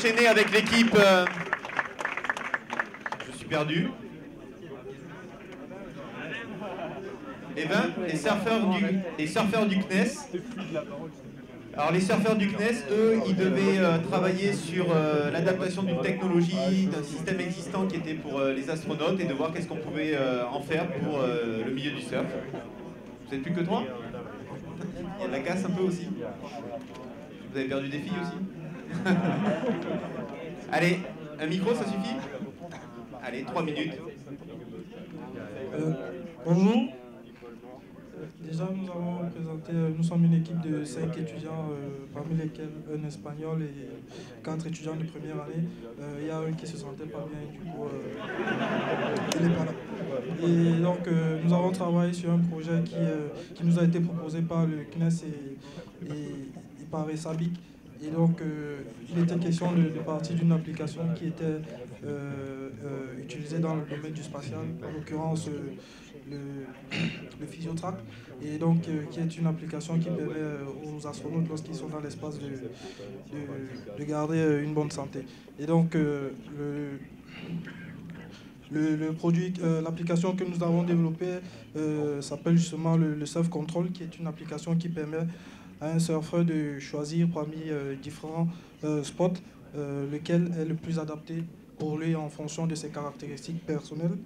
enchaîner avec l'équipe. Je suis perdu. Eh ben, les surfeurs du CNES. Alors les surfeurs du CNES, eux, ils devaient travailler sur l'adaptation d'une technologie, d'un système existant qui était pour les astronautes et de voir qu'est-ce qu'on pouvait en faire pour le milieu du surf. Vous êtes plus que trois? Il y a de la casse un peu aussi. Vous avez perdu des filles aussi? Allez, un micro, ça suffit? Allez, 3 minutes. Bonjour. Déjà, nous avons présenté, nous sommes une équipe de 5 étudiants, parmi lesquels un espagnol et 4 étudiants de première année. Il y a un qui se sentait pas bien et du coup, il n'est pas là. Et donc, nous avons travaillé sur un projet qui nous a été proposé par le CNES et par ESABIC. Et donc, il était question de partir d'une application qui était utilisée dans le domaine du spatial, en l'occurrence le Physiotrack, et donc qui est une application qui permet aux astronautes, lorsqu'ils sont dans l'espace, de garder une bonne santé. Et donc, le produit, l'application que nous avons développée s'appelle justement le Surf Control, qui est une application qui permet à un surfeur de choisir parmi différents spots lequel est le plus adapté pour lui en fonction de ses caractéristiques personnelles.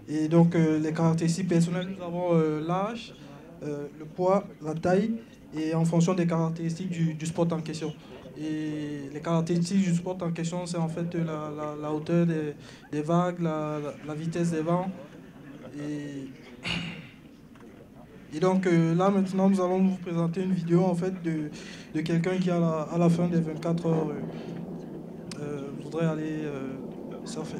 Et donc les caractéristiques personnelles, nous avons l'âge, le poids, la taille, et en fonction des caractéristiques du spot en question. Et les caractéristiques du spot en question, c'est en fait la hauteur des vagues, la vitesse des vents. Et donc là maintenant, nous allons vous présenter une vidéo en fait de quelqu'un qui à la fin des 24 heures voudrait aller surfer.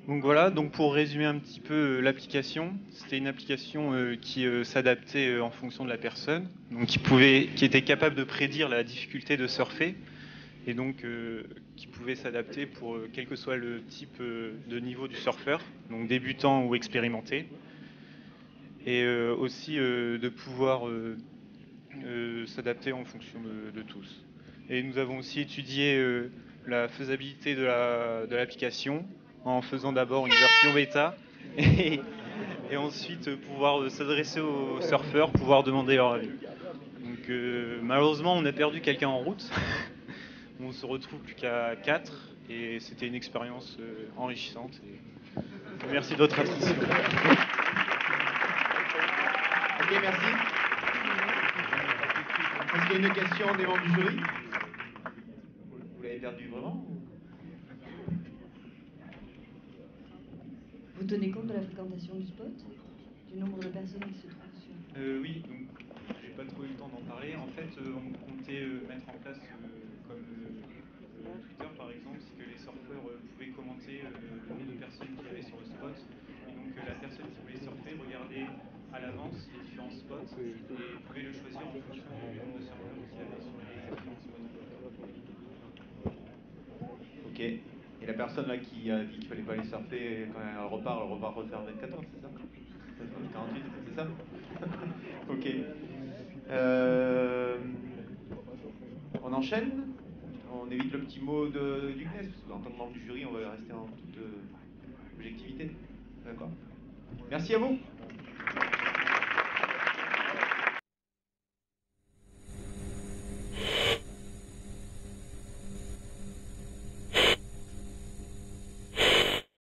Donc voilà, donc pour résumer un petit peu l'application, c'était une application qui s'adaptait en fonction de la personne, donc qui était capable de prédire la difficulté de surfer, et donc qui pouvait s'adapter pour quel que soit le type de niveau du surfeur, donc débutant ou expérimenté, et aussi de pouvoir s'adapter en fonction de tous. Et nous avons aussi étudié la faisabilité de l'application en faisant d'abord une version bêta et ensuite pouvoir s'adresser aux surfeurs, pouvoir demander leur avis. Donc malheureusement on a perdu quelqu'un en route, on se retrouve plus qu'à 4 et c'était une expérience enrichissante. Et merci de votre attention. Ok, merci. Est-ce qu'il y a une question des membres du jury? Vous l'avez perdu vraiment? Vous tenez compte de la fréquentation du spot? Du nombre de personnes qui se trouvent sur... Oui, donc j'ai pas trop eu le temps d'en parler. En fait, on comptait mettre en place, comme Twitter par exemple, c'est que les surfeurs pouvaient commenter le nombre de personnes qu'il y avait sur le spot. Et donc la personne qui voulait surfer regardait à l'avance les différents spots et pouvait le choisir en fonction du nombre de surfeurs qu'il y avait sur les différents spots. Ok. Et la personne là qui a dit qu'il fallait pas aller surfer, quand elle repart refaire 24 heures, c'est ça? 48, c'est ça? Ok. On enchaîne? On évite le petit mot du CNES, parce qu'en tant que membre du jury, on va rester en toute objectivité. D'accord. Merci à vous.